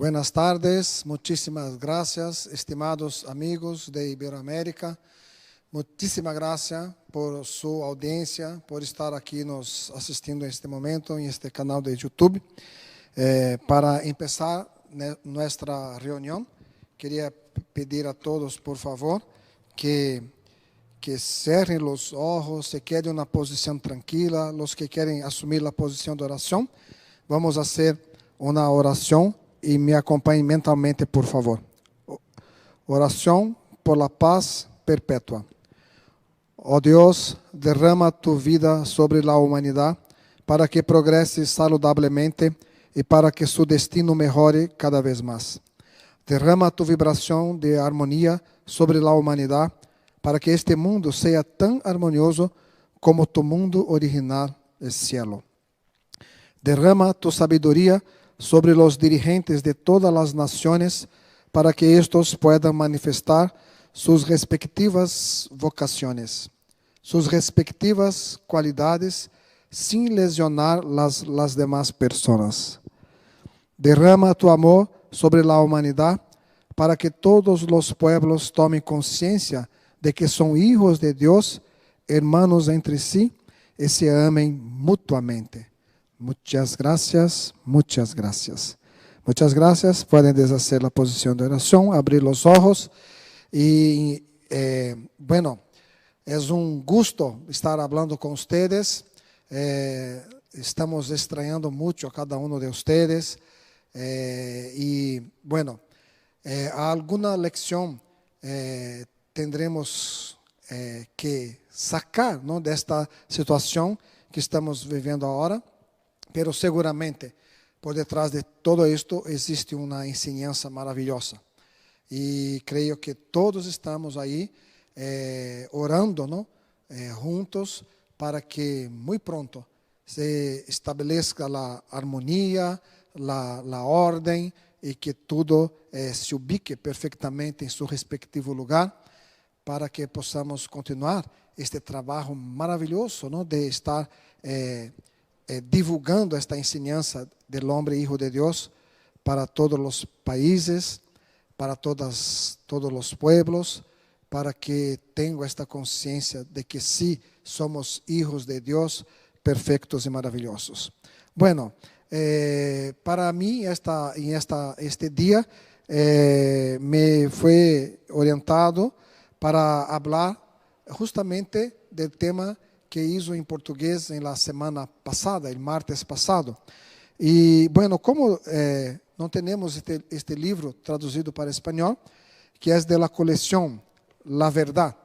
Buenas tardes, muchísimas gracias, estimados amigos de Iberoamérica. Muchísimas gracias por su audiencia, por estar aqui nos assistindo em este momento, em este canal de YouTube. Para empezar nuestra reunião, queria pedir a todos, por favor, que cerrem os olhos, se quedem na posição tranquila. Os que querem assumir a posição de oração, vamos fazer uma oração e me acompanhem mentalmente, por favor. Oração por la paz perpétua. Ó Deus, derrama tu vida sobre a humanidade para que progresse saludavelmente e para que su destino melhore cada vez mais. Derrama tu vibração de harmonia sobre a humanidade para que este mundo seja tão harmonioso como tu mundo original, el cielo. Derrama tu sabedoria sobre os dirigentes de todas as nações para que estes puedan manifestar suas respectivas vocações, suas respectivas qualidades, sem lesionar las demás pessoas. Derrama tu amor sobre a humanidade para que todos os pueblos tomem consciência de que são hijos de Deus, hermanos entre si, e se amem mutuamente. Muchas gracias, muchas gracias. Muchas gracias. Pueden deshacer la posición de oración, abrir los ojos. Y bueno, es un gusto estar hablando con ustedes. Estamos extrañando mucho a cada uno de ustedes. Y bueno, alguna lección tendremos que sacar, ¿no?, de esta situación que estamos viviendo ahora. Pero seguramente, por detrás de todo esto, existe uma enseñanza maravilhosa. E creio que todos estamos aí orando, ¿no?, juntos para que muito pronto se estabeleça a harmonia, a ordem e que tudo se ubique perfeitamente em seu respectivo lugar para que possamos continuar este trabalho maravilhoso, ¿no?, de estar divulgando esta enseñanza del hombre hijo de Dios para todos los países, para todos los pueblos, para que tengan esta conciencia de que sí somos hijos de Dios, perfectos y maravillosos. Bueno, para mí este día me fue orientado para hablar justamente del tema que hizo en portugués en la semana pasada, el martes pasado. Y bueno, como no tenemos este libro traducido para español, que es de la colección La Verdad,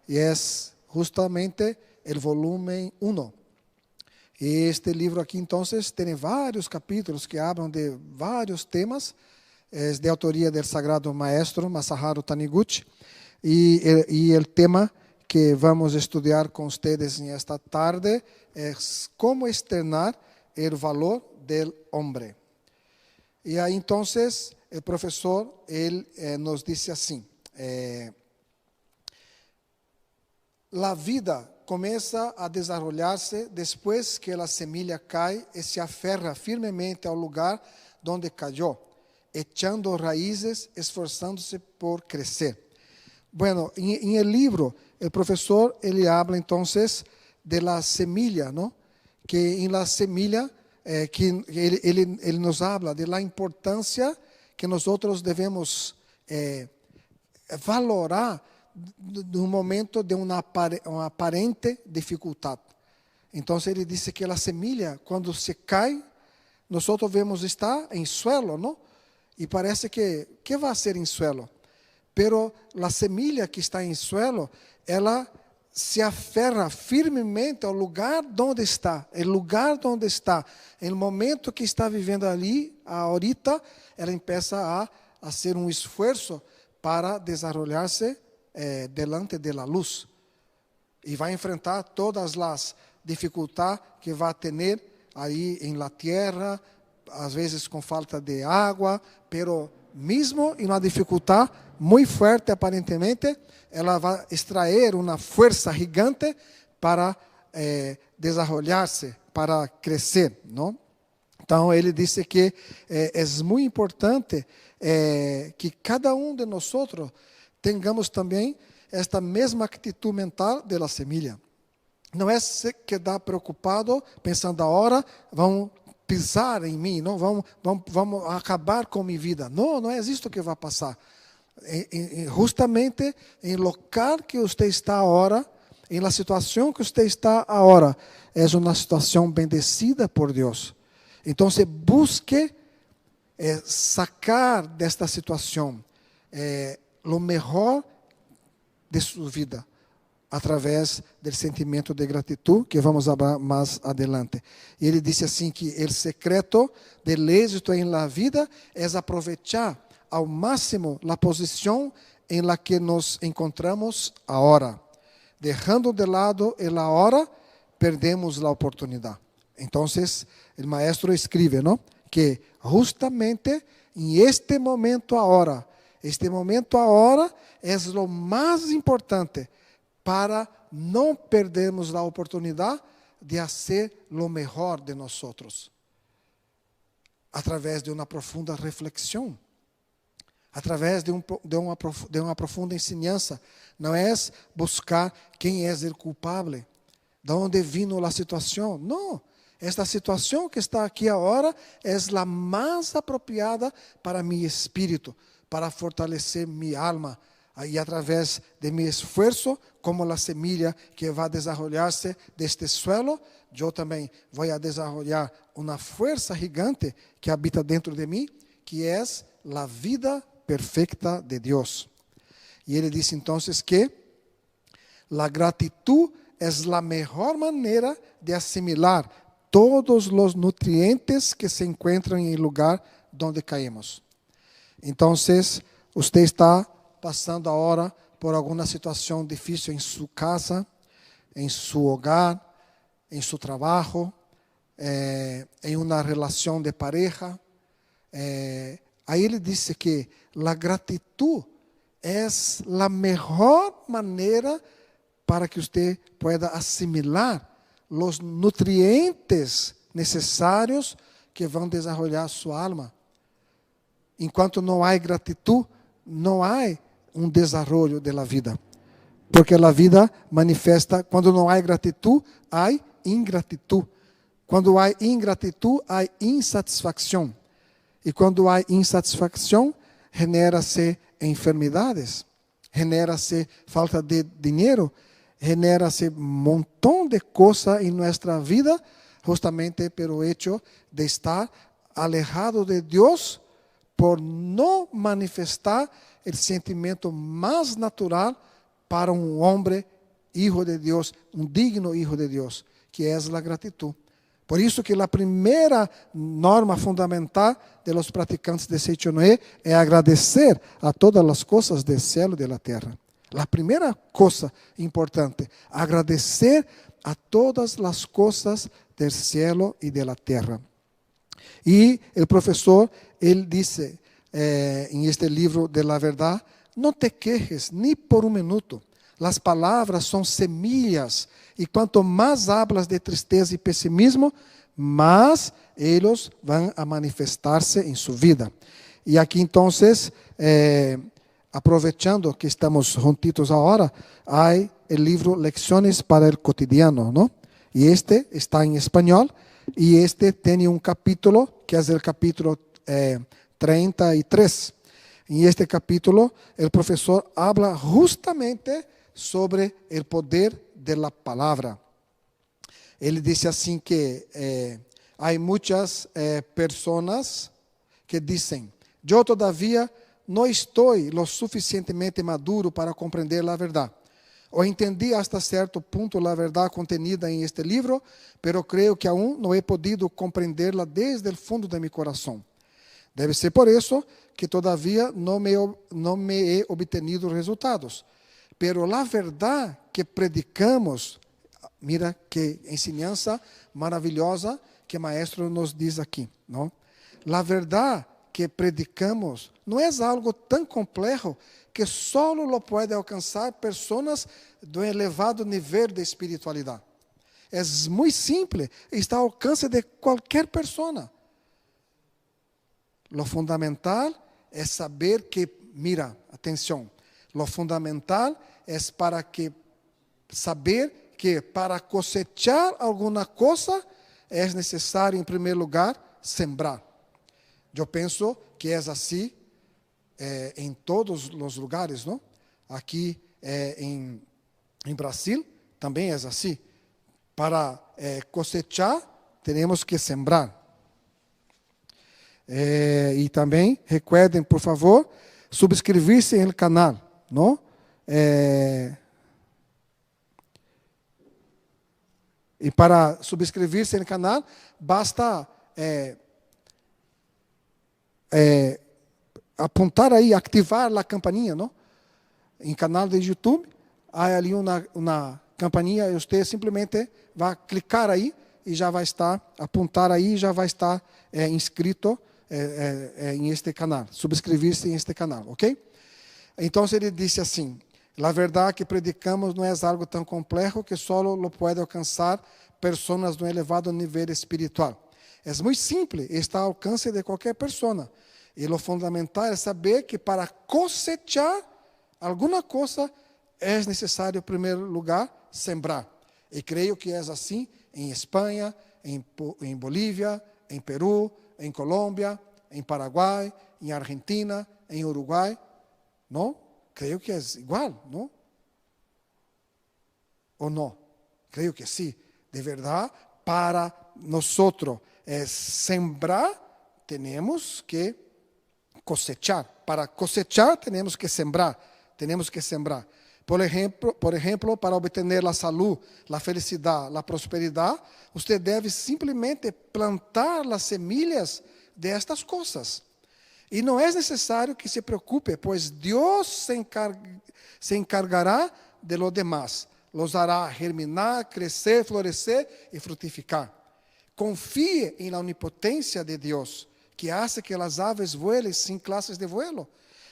y es justamente el volumen 1. Y este libro aquí entonces tiene varios capítulos que hablan de varios temas, es de autoría del sagrado maestro Masaharu Taniguchi, y el tema que vamos estudar com vocês nesta tarde é como externar o valor do homem. E aí, então, o professor nos disse assim: a vida começa a desenvolver-se depois que a semilla cai e se aferra firmemente ao lugar onde caiu, echando raízes, esforçando-se por crescer. Bueno, em el livro, o professor habla entonces de la semilla, ¿no? Que en la semilla, que él nos habla de la importancia que nosotros debemos valorar no momento de uma aparente dificuldade. Então, ele disse que a semilla, quando se cai, nós vemos estar em suelo, ¿no? E parece que vai ser em suelo. Pero a semilla que está em suelo, ela se aferra firmemente ao lugar onde está. O lugar onde está, no momento que está vivendo ali, ahorita, ela começa a fazer um esforço para desenvolver-se delante da luz. E vai enfrentar todas as dificuldades que vai ter aí em la terra, às vezes com falta de água, pero mesmo em uma dificuldade muito forte aparentemente, ela vai extrair uma força gigante para desenvolver-se, para crescer, não? Então, ele disse que é muito importante que cada um de nós tenhamos também esta mesma atitude mental da semilha. Não é se quedar preocupado, pensando agora, vão pisar em mim, não vamos acabar com minha vida. Não é isso que vai passar. Justamente em local que você está agora, em la situação que você está agora, é uma situação bendecida por Deus. Então, busque sacar desta situação o melhor de sua vida, através do sentimento de gratidão, que vamos falar mais adelante. E ele disse assim que o secreto do êxito em la vida é aproveitar ao máximo a posição em la que nos encontramos agora. Dejando de lado el ahora, perdemos a oportunidade. Então, o maestro escreve, ¿no?, que justamente em este momento agora é o mais importante para não perdermos a oportunidade de fazer o melhor de nós, através de uma profunda reflexão, através de uma profunda ensinança. Não é buscar quem é o culpável, de onde vino a situação. Não. Esta situação que está aqui agora é a mais apropriada para meu espírito, para fortalecer minha alma. E através de meu esforço, como a semilha que vai desenvolver-se deste suelo, eu também vou desenvolver uma força gigante que habita dentro de mim, que é a vida perfeita de Deus. E ele disse então que a gratidão é a melhor maneira de assimilar todos os nutrientes que se encontram em lugar onde caímos. Então, você está passando agora por alguma situação difícil em sua casa, em seu hogar, em seu trabalho, em uma relação de pareja. Aí ele disse que a gratidão é a melhor maneira para que você pueda assimilar os nutrientes necessários que vão desenvolver sua alma. Enquanto não há gratidão, não há desenvolvimento da vida. Porque a vida manifesta, quando não há gratidão, há ingratidão. Quando há ingratidão, há insatisfação. E quando há insatisfação, genera-se enfermidades, genera-se falta de dinheiro, genera-se montão de coisas em nossa vida, justamente pelo hecho de estar alejado de Deus, por não manifestar o sentimento mais natural para homem, hijo de Deus, digno hijo de Deus, que é a gratidão. Por isso que a primeira norma fundamental de los praticantes de Seichonoye é agradecer a todas as coisas do céu e da terra. A primeira coisa importante, agradecer a todas as coisas do céu e da terra. E o professor, ele disse em este livro de la verdade, não te quejes nem por minuto. As palavras são semillas, e quanto mais hablas de tristeza e pessimismo, mais eles vão a manifestar-se em sua vida. E aqui, então, aproveitando que estamos juntitos agora, há o livro Lecciones para el Cotidiano, ¿no? E este está em espanhol, e este tem um capítulo, que é o capítulo 33. Em este capítulo, o professor habla justamente sobre o poder da palavra. Ele disse assim que há muitas pessoas que dizem: eu todavia não estou lo suficientemente maduro para compreender a verdade. Ou entendi hasta certo ponto a verdade contenida em este livro, pero creio que aún não he podido compreenderla desde o fundo de meu coração. Deve ser por isso que todavia não me he obtenido resultados. Pero a verdade que predicamos, mira que ensinança maravilhosa que o maestro nos diz aqui, não? A verdade que predicamos não é algo tão complexo que só lo pode alcançar pessoas de elevado nível de espiritualidade. É muito simples, está ao alcance de qualquer pessoa. lo fundamental é saber que, mira, atenção, lo fundamental é saber que para cosechar alguma coisa é necessário, em primeiro lugar, sembrar. Eu penso que é assim em todos os lugares, não? Aqui em Brasil também é assim. Para cosechar, temos que sembrar. E também, recuerdem, por favor, subscrever-se no canal, não? E para subscrever-se no canal, basta apontar aí, ativar a campainha, não? Em canal de YouTube, há ali uma campainha, e você simplesmente vai clicar aí e já vai estar, apontar aí, já vai estar inscrito em este canal, subscrever-se em este canal, ok? Então ele disse assim: a verdade que predicamos não é algo tão complexo que só lo pode alcançar pessoas de um elevado nível espiritual. É muito simples, está ao alcance de qualquer pessoa. E o fundamental é saber que para cosechar alguma coisa é necessário, em primeiro lugar, sembrar. E creio que é assim em Espanha, em Bolívia, em Peru, em Colômbia, em Paraguai, em Argentina, em Uruguai. Não? Creio que é igual, não? Ou não? Creio que sim. De verdade, para nós sembrar, temos que cosechar. Para cosechar, temos que sembrar. Temos que sembrar. Por exemplo, para obter a saúde, a felicidade, a prosperidade, você deve simplesmente plantar as semillas de estas coisas. E não é necessário que se preocupe, pois Deus se encargará de lo demás. Los hará germinar, crescer, florescer e frutificar. Confie em la onipotência de Deus, que hace que as aves vuelen sem classes de vuelo,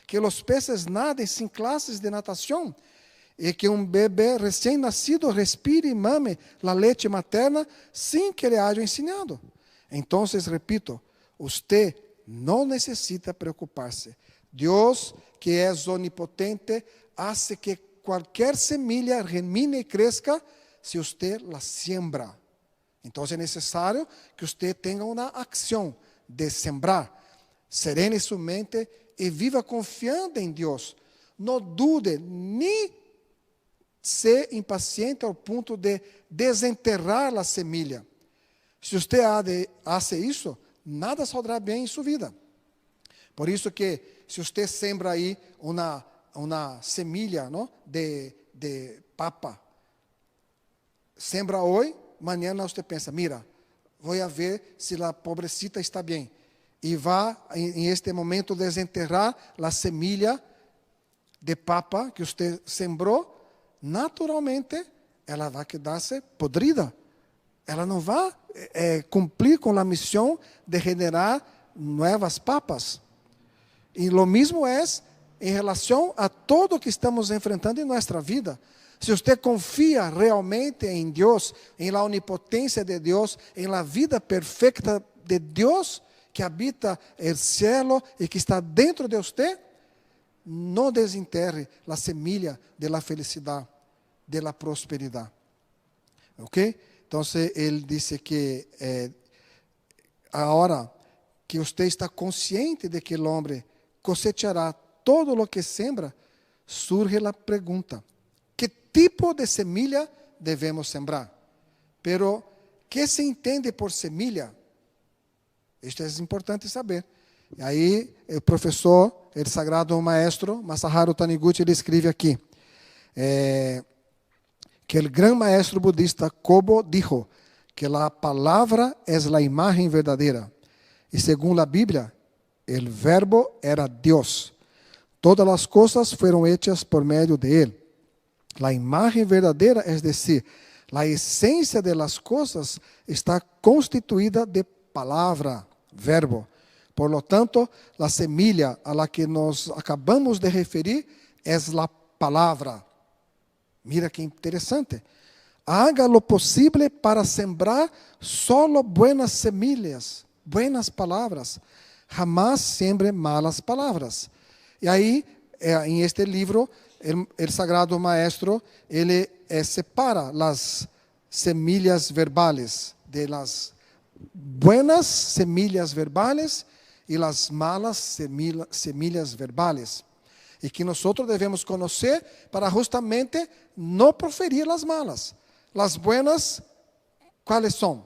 que os peces nadem sem classes de natação, e que bebê recém-nascido respire e mame a leite materna sem que lhe haja ensinado. Então, repito, você não necessita preocupar-se. Deus, que é onipotente, hace que qualquer semilla germine e cresça se você la siembra. Então, é necessário que você tenha uma ação de sembrar. Serene sua mente e viva confiando em Deus. Não dude, nem ser impaciente ao ponto de desenterrar a semilha. Se você hace isso, nada saldrá bem em sua vida. Por isso que, se você sembra aí uma semilha, não, de papa, sembra hoje, amanhã você pensa, mira, vou ver se a pobrecita está bem. E vá, em este momento, desenterrar a semilha de papa que você sembrou. Naturalmente, ela vai quedar-se podrida. Ela não vai cumprir com a missão de generar novas papas. E o mesmo é em relação a tudo que estamos enfrentando em nossa vida. Se você confia realmente em Deus, em la onipotência de Deus, em la vida perfeita de Deus, que habita o céu e que está dentro de você, não desenterre a semilha de la felicidade, de la prosperidade. Ok? Então, ele disse que agora que você está consciente de que o homem cosechará todo lo que sembra, surge a pergunta: que tipo de semilha devemos sembrar? Pero, que se entende por semilha? Isto é importante saber. E aí, o professor, o sagrado maestro, Masaharu Taniguchi, ele escreve aqui, que o grande maestro budista Kobo dijo que a palavra é a imagem verdadeira. E segundo a Bíblia, o verbo era Deus. Todas as coisas foram hechas por meio de Ele. A imagem verdadeira, é decir, a essência de las coisas está constituída de palavra, verbo. Por lo tanto, a semilla a la que nos acabamos de referir é a palavra. Mira que interessante. Haga lo posible para sembrar solo buenas semillas, buenas palavras, Jamás sembre malas palavras. E aí, em este livro, o Sagrado Maestro, ele separa as semillas verbales de las buenas semillas verbales e las malas semillas verbales. E que nós devemos conhecer para justamente não proferir as malas. As buenas, ¿cuáles são?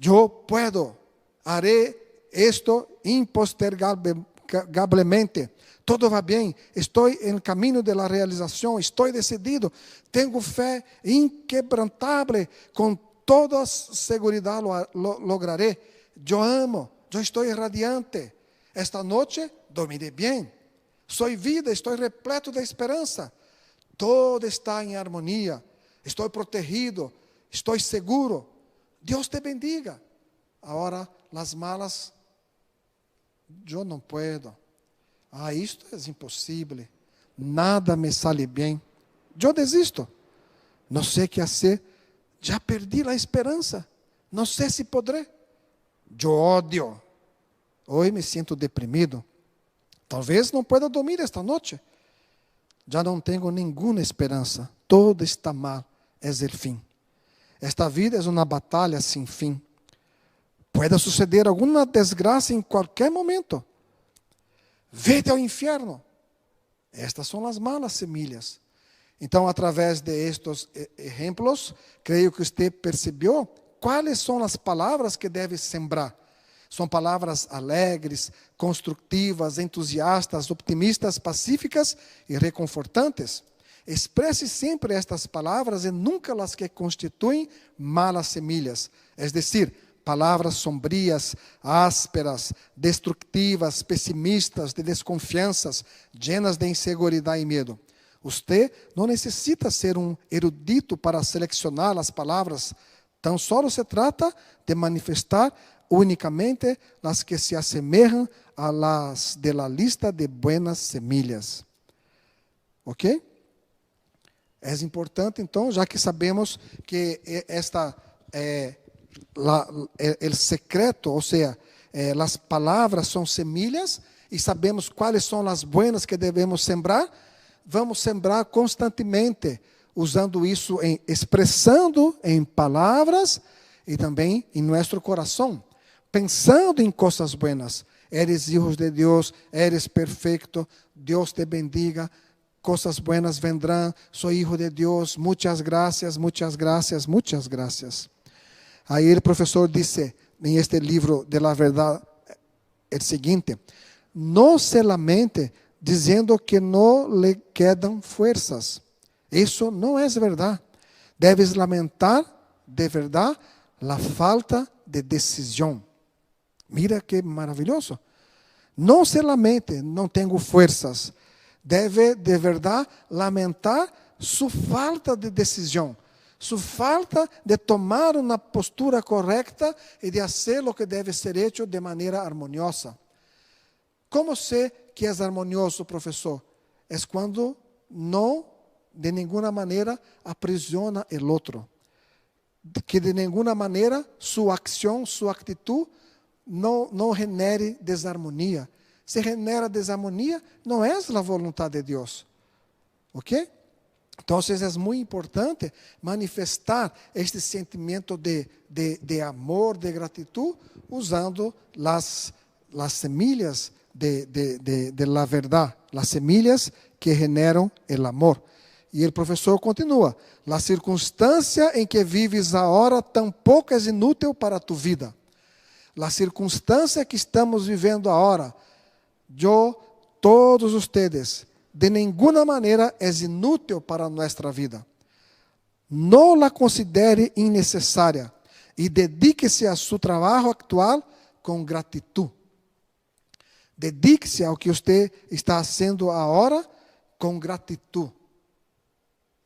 Eu puedo, haré esto impostergablemente. Todo va bem, estou em caminho de la realização, estou decidido, tenho fé inquebrantável, com toda segurança lo lograré. Eu amo, eu estou radiante. Esta noite dormiré bem. Sou vida, estou repleto de esperança. Todo está em harmonia. Estou protegido, estou seguro. Deus te bendiga. Agora, as malas, eu não puedo. Isto é impossível. Nada me sale bem. Eu desisto. Não sei o que fazer. Já perdi a esperança. Não sei se poderei. Eu odio. Hoje me sinto deprimido. Talvez não pueda dormir esta noite. Já não tenho nenhuma esperança. Todo está mal. É o fim. Esta vida é uma batalha sem fim. Pode suceder alguma desgraça em qualquer momento. Vete ao inferno. Estas são as malas semilhas. Então, através de estes exemplos, creio que você percebeu quais são as palavras que deve sembrar. São palavras alegres, construtivas, entusiastas, optimistas, pacíficas e reconfortantes. Expresse sempre estas palavras e nunca as que constituem malas semilhas. É decir, palavras sombrias, ásperas, destructivas, pessimistas, de desconfianças, llenas de insegurança e medo. Você não necessita ser um erudito para selecionar as palavras. Tão só se trata de manifestar unicamente as que se assemelham a las de la lista de buenas semillas. Ok? É importante, então, já que sabemos que o secreto, ou seja, as palavras são semilhas, e sabemos quais são as buenas que devemos sembrar, vamos sembrar constantemente, usando isso, expressando em palavras e também em nosso coração, pensando em coisas buenas. Eres hijos de Deus, eres perfeito, Deus te bendiga, coisas buenas vendrão, sou hijo de Deus, muitas gracias, muitas gracias, muitas gracias. Aí o professor disse, em este livro de la verdade, o seguinte: não se lamente dizendo que não lhe quedam forças. Isso não é verdade. Deves lamentar, de verdade, a falta de decisão. Mira que maravilhoso. Não se lamente, não tenho forças. Deve, de verdade, lamentar sua falta de decisão. Sua falta de tomar uma postura correta e de fazer o que deve ser feito de maneira harmoniosa. Como sei que é harmonioso, professor? É quando não, de nenhuma maneira, aprisiona o outro. Que de nenhuma maneira sua ação, sua atitude não genere desarmonia. Se genera desarmonia, não é a vontade de Deus. Ok? Então, é muito importante manifestar este sentimento de amor, de gratidão, usando as semillas de la verdade, as semillas que generam o amor. E o professor continua: a circunstância em que vives agora tampouco é inútil para tu vida. A circunstância que estamos vivendo agora, todos ustedes, de nenhuma maneira é inútil para nossa vida. Não la considere innecessária e dedique-se a seu trabalho atual com gratidão. Dedique-se ao que você está fazendo agora com gratidão.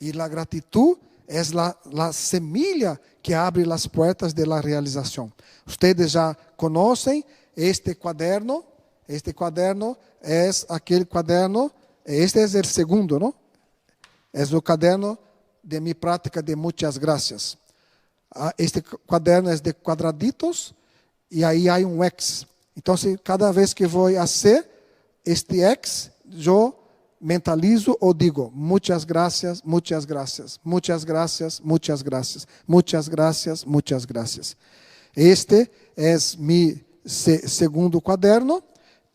E a gratidão é a semilla que abre as portas de la realização. Ustedes já conhecem este quaderno. Este quaderno é aquele quaderno. Este é o segundo, não? É o caderno de minha prática de muitas graças. Este quaderno é de quadraditos e aí há um X. Então, cada vez que vou fazer este ex, eu mentalizo ou digo, muitas graças, muitas graças, muitas graças, muitas graças, muitas graças, muitas graças. Este é meu segundo caderno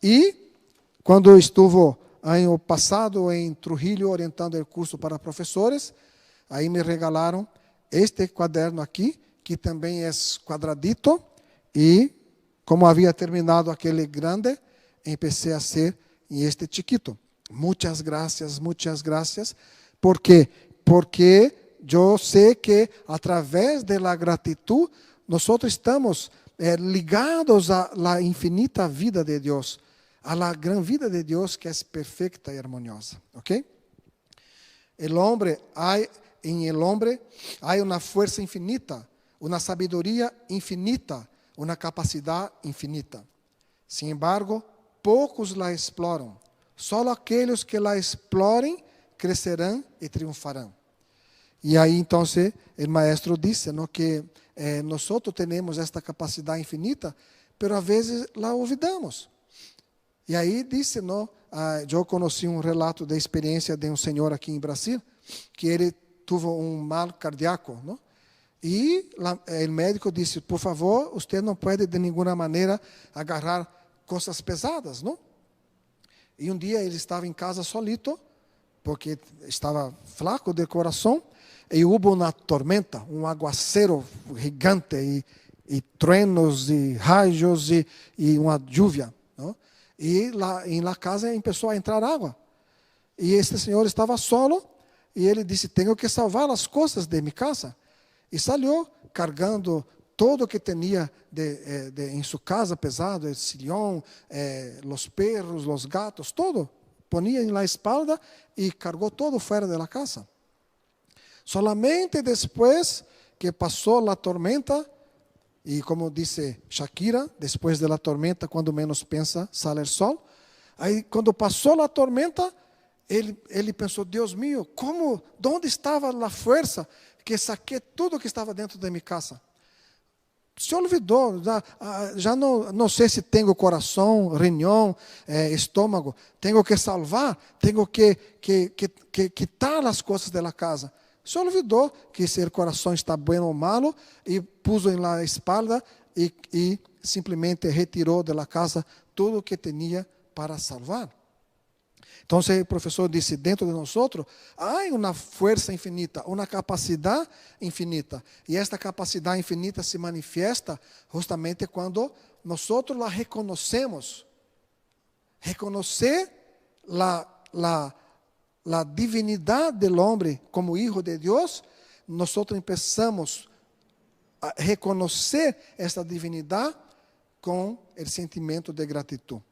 e quando estive ano passado em Trujillo orientando o curso para professores, aí me regalaram este caderno aqui, que também é quadradito e como havia terminado aquele grande, empecé a ser em este chiquito. Muitas graças. ¿Por quê? Porque eu sei que através da gratitud nós estamos ligados à infinita vida de Deus, à gran vida de Deus que é perfeita e harmoniosa, ¿ok? En el hombre hay una fuerza infinita, una sabiduría infinita, una capacidad infinita. Sin embargo, poucos la exploram. Só aqueles que la explorem crescerão e triunfarão. E aí, então, o maestro disse, ¿no?, que nós temos esta capacidade infinita, pero a vezes la olvidamos. E aí disse, ¿no?, eu conheci um relato da experiência de um senhor aqui em Brasil, que ele teve um mal cardíaco, ¿no? E o médico disse, por favor, você não pode de nenhuma maneira agarrar coisas pesadas, não? E um dia ele estava em casa solito, porque estava flaco de coração, e houve uma tormenta, um aguacero gigante, e truenos, e raios, e uma lluvia, não? E lá na casa começou a entrar água. E este senhor estava solo, e ele disse, tenho que salvar as coisas de minha casa. E saiu carregando todo o que tinha em sua casa pesado, o sillón, os perros, os gatos, todo. Ponia na espalda e carregou todo fora da casa. Solamente depois que passou a tormenta, e como disse Shakira, depois da tormenta, quando menos pensa, sale o sol. Aí, quando passou a tormenta, ele pensou, Deus meu, onde estava a força que saquei tudo que estava dentro da minha casa? Se olvidou, já não sei se tenho coração, riñón, estômago, tenho que salvar, tenho que quitar as coisas da casa. Se olvidou que se o coração está bem ou malo e pôs na espalda e simplesmente retirou da casa tudo o que tinha para salvar. Então, o professor disse, dentro de nós há uma força infinita, uma capacidade infinita. E esta capacidade infinita se manifesta justamente quando nós la reconhecemos. Reconhecer a divinidade do homem como hijo de Deus, nós começamos a reconhecer esta divinidade com o sentimento de gratidão.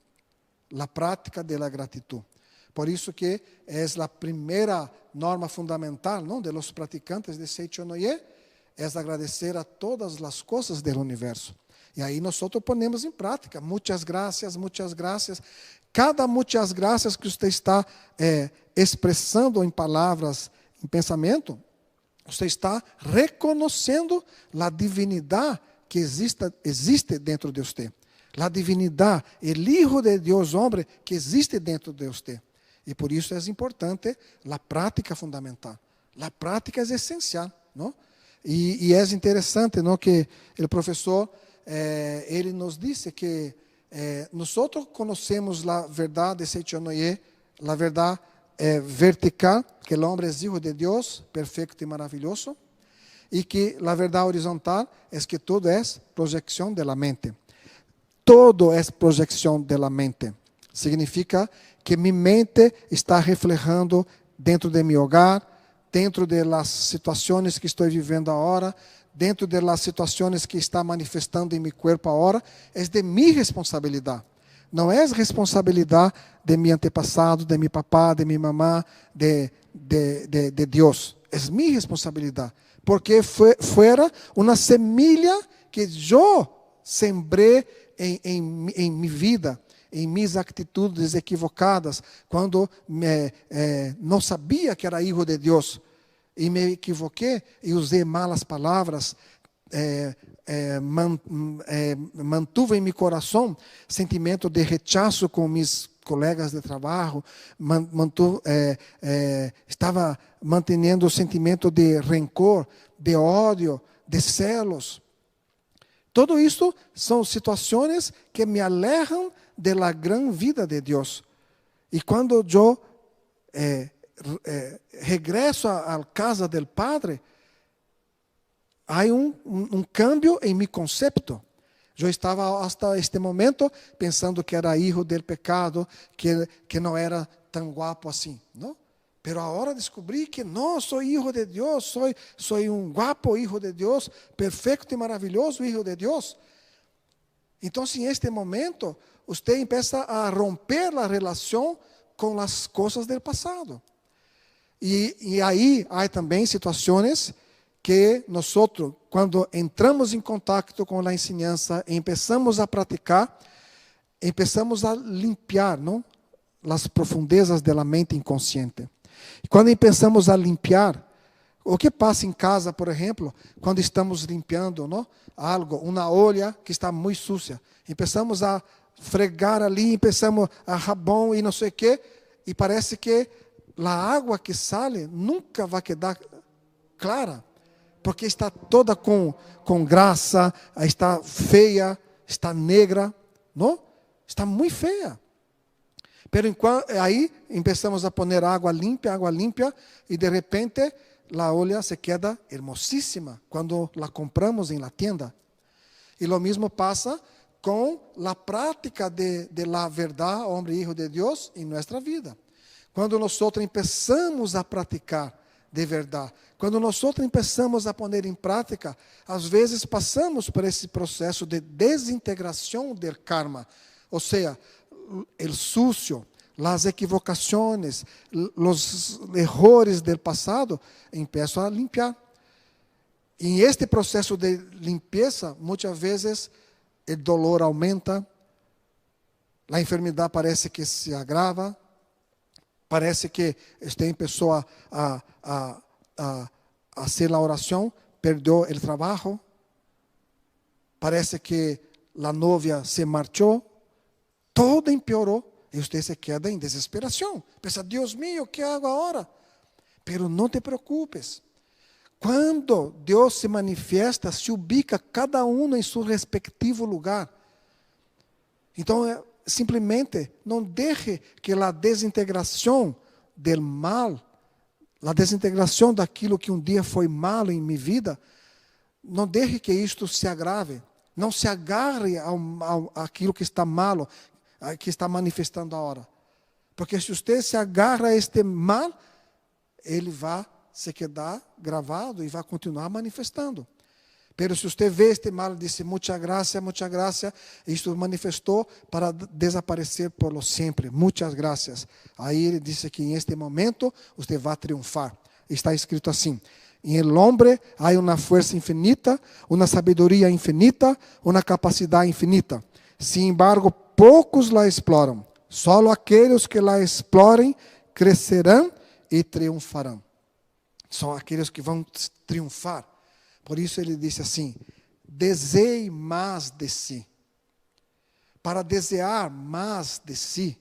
A prática da gratidão. Por isso que é a primeira norma fundamental, não, de los praticantes de Seicho Noye, é agradecer a todas as coisas do universo. E aí nós ponemos em prática. Muitas graças, muitas graças. Cada muitas graças que você está expressando em palavras, em pensamento, você está reconhecendo a divinidade que existe dentro de você. A divinidade, o Hijo de Deus, homem, que existe dentro de você. E por isso é importante a prática fundamental. A prática é essencial, não? E é interessante, não, que o professor ele nos disse que nós conhecemos a verdade Seichonoye, a verdade vertical, que o homem é hijo de Deus, perfeito e maravilhoso, e que a verdade horizontal é que tudo é projeção da mente. Todo é projeção da mente. Significa que minha mente está reflejando dentro de meu hogar, dentro das situações que estou vivendo agora, dentro das situações que está manifestando em meu corpo agora, é de minha responsabilidade. Não é responsabilidade de meu antepassado, de meu papá, de minha mamã, de Deus. É minha responsabilidade. Porque fuera uma semilha que eu sembrei em minha vida, em minhas atitudes equivocadas, quando não sabia que era filho de Deus, e me equivoquei e usei malas palavras, mantuve em meu coração sentimento de rechaço com meus colegas de trabalho, estava mantendo o sentimento de rancor, de ódio, de celos. Tudo isso são situações que me alejam da grande vida de Deus. E quando eu regresso à casa do Padre, há um cambio em meu conceito. Eu estava hasta este momento pensando que era filho do pecado, que não era tão guapo assim, não? Pero agora descobri que não, sou filho de Deus, sou um guapo filho de Deus, perfeito e maravilhoso filho de Deus. Então, em este momento, você começa a romper a relação com as coisas do passado. E aí há também situações que nós, quando entramos em contato com a ensinança e começamos a praticar, começamos a limpar, não, as profundezas da mente inconsciente. E quando começamos a limpar, o que passa em casa, por exemplo, quando estamos limpando, não, algo, uma olha que está muito suja, começamos a fregar ali, começamos a rabão e não sei o quê, e parece que a água que sai nunca vai quedar clara, porque está toda com graça, está feia, está negra, não? Está muito feia. Pero aí começamos a pôr água limpa, e de repente a olha se queda hermosíssima quando la compramos em la tienda. E lo mesmo passa com a prática de la verdade, homem e hijo de Deus, em nossa vida. Quando nós começamos a praticar de verdade, quando nós começamos a pôr em prática, às vezes passamos por esse processo de desintegração do karma, ou seja, o sucio, as equivocações, os erros do passado, começam a limpar. E este processo de limpeza, muitas vezes, o dolor aumenta, a enfermidade parece que se agrava, parece que tem pessoa a fazer a oração, perdeu o trabalho, parece que a novia se marchou, todo empeorou, e você se queda em desesperação. Pensa, Deus mío, o que hago agora? Pero não te preocupes. Quando Deus se manifesta, se ubica cada um em seu respectivo lugar. Então, simplesmente, não deixe que a desintegração do mal, a desintegração daquilo que um dia foi malo em minha vida, não deixe que isto se agrave. Não se agarre àquilo que está malo, que está manifestando agora. Porque se você se agarra a este mal, ele vai se quedar gravado e vai continuar manifestando. Pero se você vê este mal e diz, muita graça, isto manifestou para desaparecer por lo sempre. Muitas graças. Aí ele disse que em este momento você vai triunfar. Está escrito assim: em el hombre há uma força infinita, uma sabedoria infinita, uma capacidade infinita. Sin embargo, poucos la exploram. Só aqueles que la explorem crescerão e triunfarão. São aqueles que vão triunfar. Por isso ele disse assim: deseje mais de si. Para desejar mais de si,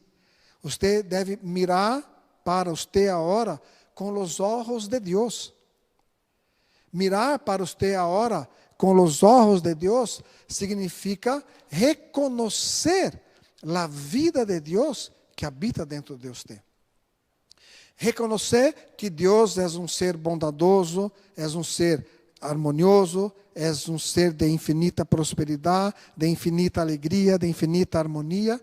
você deve mirar para você agora com os olhos de Deus. Mirar para você agora com os olhos de Deus significa reconhecer a vida de Deus que habita dentro de você. Reconhecer que Deus é um ser bondadoso, é um ser harmonioso, é um ser de infinita prosperidade, de infinita alegria, de infinita harmonia,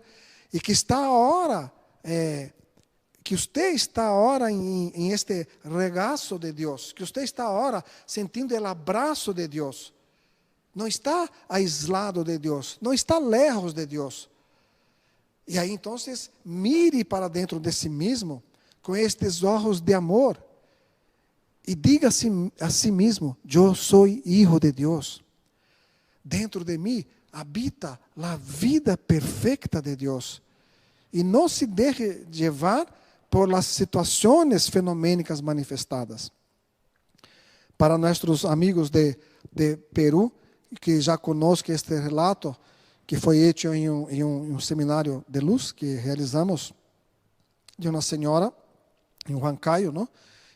e que está agora, que você está agora em este regaço de Deus, que você está agora sentindo o abraço de Deus. Não está aislado de Deus, não está lejos de Deus. E aí, então, mire para dentro de si mesmo com estes olhos de amor e diga a si mesmo: eu sou hijo de Deus. Dentro de mim habita a vida perfeita de Deus. E não se deixe levar por las situações fenomênicas manifestadas. Para nossos amigos de Peru, que já conosco este relato, que foi feito em um seminário de luz que realizamos, de uma senhora em Huancayo, ¿no?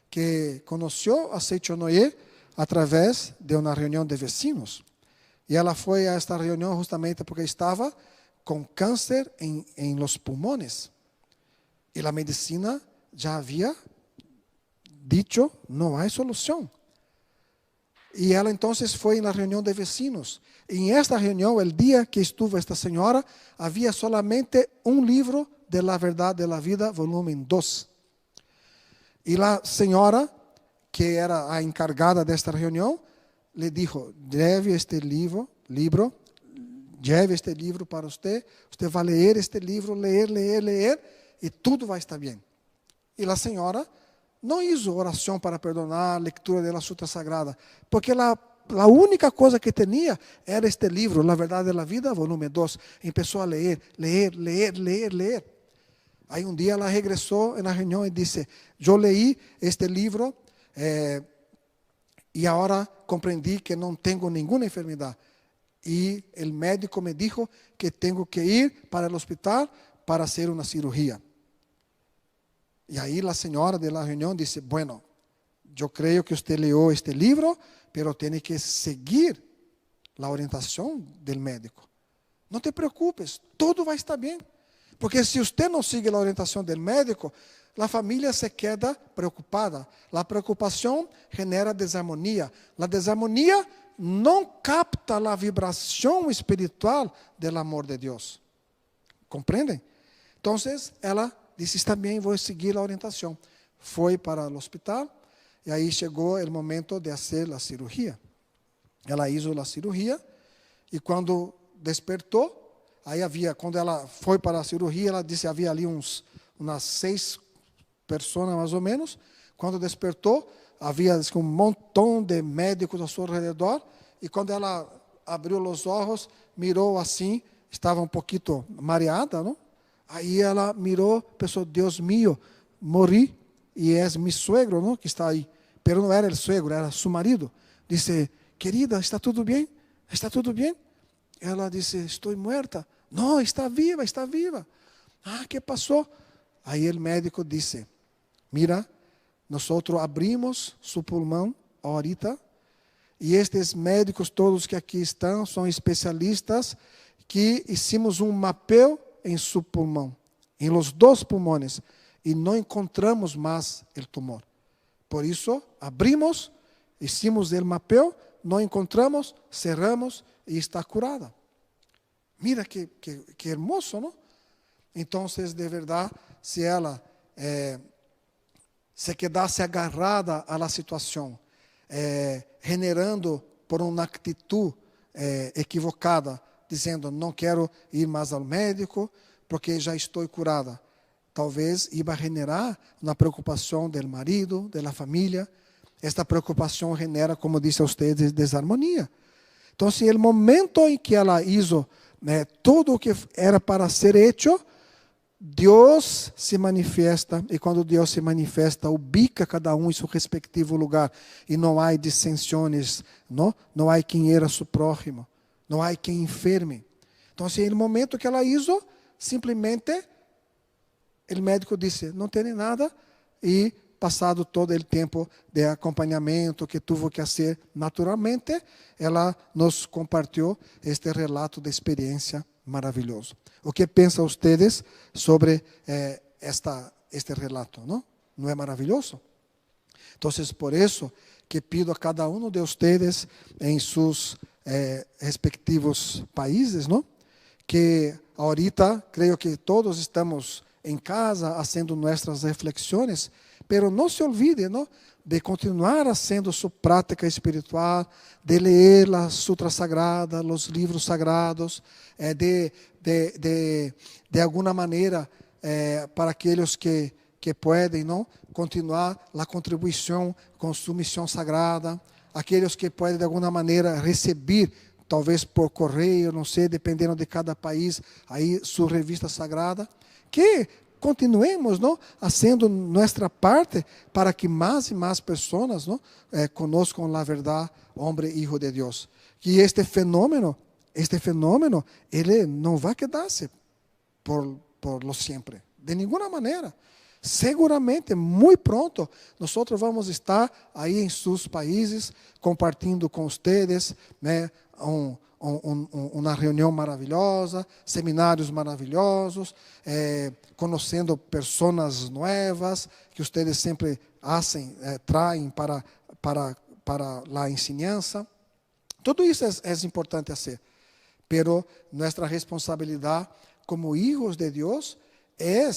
Que conheceu a Seichonoye através de uma reunião de vecinos. E ela foi a esta reunião justamente porque estava com câncer em los pulmones. E a medicina já havia dicho, não há solução. E ela então foi na reunião de vecinos. E em esta reunião, o dia que estuvo esta senhora, havia solamente um livro de La Verdad de la Vida, volume 2. E a senhora, que era a encargada desta reunião, lhe dijo, lleve este livro, lleve este livro para você vai ler este livro, ler, e tudo vai estar bem. E a senhora não hizo oração para perdonar, leitura da Sutra Sagrada, porque a única coisa que tinha era este livro, La Verdad de la Vida, volume 2. Começou a ler. Aí um dia ela regressou na reunião e disse, eu leí este livro e agora compreendi que não tenho nenhuma enfermidade. E o médico me dijo que tenho que ir para o hospital para fazer uma cirurgia. E aí a senhora de la reunião disse, bueno, eu creio que você leu este livro, pero tem que seguir a orientação do médico. Não te preocupes, tudo vai estar bem. Porque se você não sigue a orientação do médico, a família se queda preocupada. A preocupação genera desarmonia. A desarmonia não capta a vibração espiritual do amor de Deus. Compreendem? Então, ela disse, está bem, vou seguir a orientação. Foi para o hospital e aí chegou o momento de fazer a cirurgia. Ela hizo a cirurgia e quando despertou, aí quando ela foi para a cirurgia, ela disse que havia ali umas 6 pessoas mais ou menos. Quando despertou, havia um montão de médicos ao seu redor. E quando ela abriu os olhos, mirou assim, estava um pouquinho mareada, não? Aí ela mirou, pensou, Deus mío, morri, e é meu suegro, não? Que está aí. Pero não era o suegro, era seu marido. Disse, querida, está tudo bem? Está tudo bem? Ela disse, estou muerta. Não, está viva, está viva. Ah, que passou? Aí o médico disse, mira, nós abrimos seu pulmão ahorita, e estes médicos todos que aqui estão são especialistas que hicimos um mapeio em seu pulmão, em los 2 pulmões, e não encontramos mais o tumor. Por isso, abrimos, hicimos o mapeio, não encontramos, cerramos e está curada. Mira que hermoso, não? Então, de verdade, se ela se quedasse agarrada à situação, generando por uma atitude equivocada, dizendo, não quero ir mais ao médico, porque já estou curada. Talvez iba a generar uma preocupação do marido, da família. Esta preocupação genera, como disse a vocês, desarmonia. Então, o momento em que ela hizo tudo o que era para ser hecho, Deus se manifesta, e quando Deus se manifesta, ubica cada um em seu respectivo lugar, e não há dissensões, não há quem era seu próximo, não há quem enferme. Então, no momento que ela hizo, simplesmente, o médico disse, não tem nada, e passado todo o tempo de acompanhamento que teve que fazer naturalmente, ela nos compartilhou este relato de experiência maravilhoso. O que pensam vocês sobre este relato? Não é maravilhoso? Então, por isso que pido a cada um de vocês em seus respectivos países, que ahorita creio que todos estamos em casa fazendo nossas reflexões, pero não se olvide, de continuar fazendo sua prática espiritual, de ler a Sutra Sagrada, os livros sagrados, de alguma maneira, para aqueles que podem, continuar a contribuição com sua missão sagrada, aqueles que podem de alguma maneira receber, talvez por correio, não sei, dependendo de cada país, aí sua revista sagrada, que continuemos, ¿no?, haciendo nuestra parte para que más y más personas, ¿no?, conozcan la verdad, hombre, hijo de Dios. Y este fenómeno, ele não vai quedar-se por lo siempre, de ninguna manera. Seguramente, muito pronto, nós vamos estar aí em seus países, compartilhando com vocês, né, uma reunião maravilhosa, seminários maravilhosos, conhecendo pessoas novas que vocês sempre traem para a ensinança. Tudo isso é importante fazer, pero nossa responsabilidade como hijos de Deus é